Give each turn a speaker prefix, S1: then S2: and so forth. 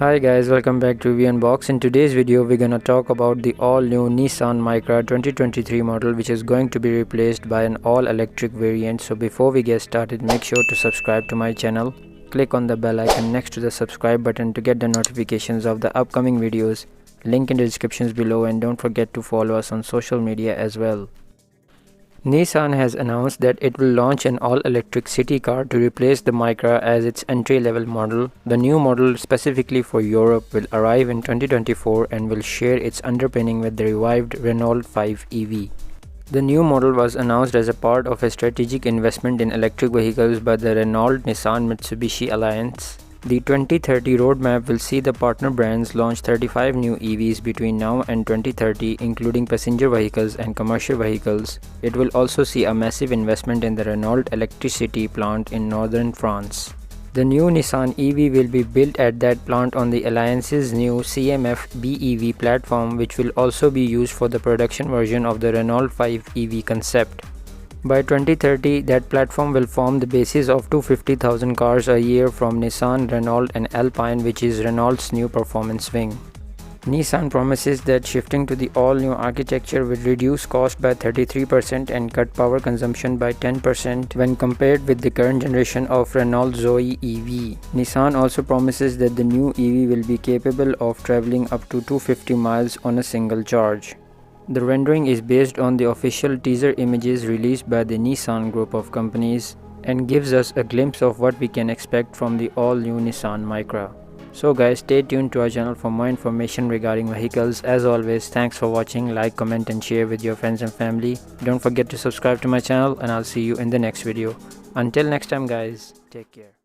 S1: Hi guys, welcome back to EV Unbox. In today's video we're gonna talk about the all new Nissan Micra 2023 model, which is going to be replaced by an all electric variant. So before we get started, make sure to subscribe to my channel. Click on the bell icon next to the subscribe button to get the notifications of the upcoming videos. Link in the descriptions below, and don't forget to follow us on social media as well. Nissan has announced that it will launch an all-electric city car to replace the Micra as its entry-level model. The new model specifically for Europe will arrive in 2024 and will share its underpinning with the revived Renault 5 EV. The new model was announced as a part of a strategic investment in electric vehicles by the Renault-Nissan-Mitsubishi Alliance. The 2030 roadmap will see the partner brands launch 35 new EVs between now and 2030, including passenger vehicles and commercial vehicles. It will also see a massive investment in the Renault electricity plant in northern France. The new Nissan EV will be built at that plant on the Alliance's new CMF BEV platform, which will also be used for the production version of the Renault 5 EV concept. By 2030, that platform will form the basis of 250,000 cars a year from Nissan, Renault and Alpine, which is Renault's new performance wing. Nissan promises that shifting to the all-new architecture will reduce cost by 33% and cut power consumption by 10% when compared with the current generation of Renault Zoe EV. Nissan also promises that the new EV will be capable of traveling up to 250 miles on a single charge. The rendering is based on the official teaser images released by the Nissan group of companies and gives us a glimpse of what we can expect from the all-new Nissan Micra. So guys, stay tuned to our channel for more information regarding vehicles. As always, thanks for watching. Like, comment and share with your friends and family. Don't forget to subscribe to my channel, and I'll see you in the next video. Until next time guys, take care.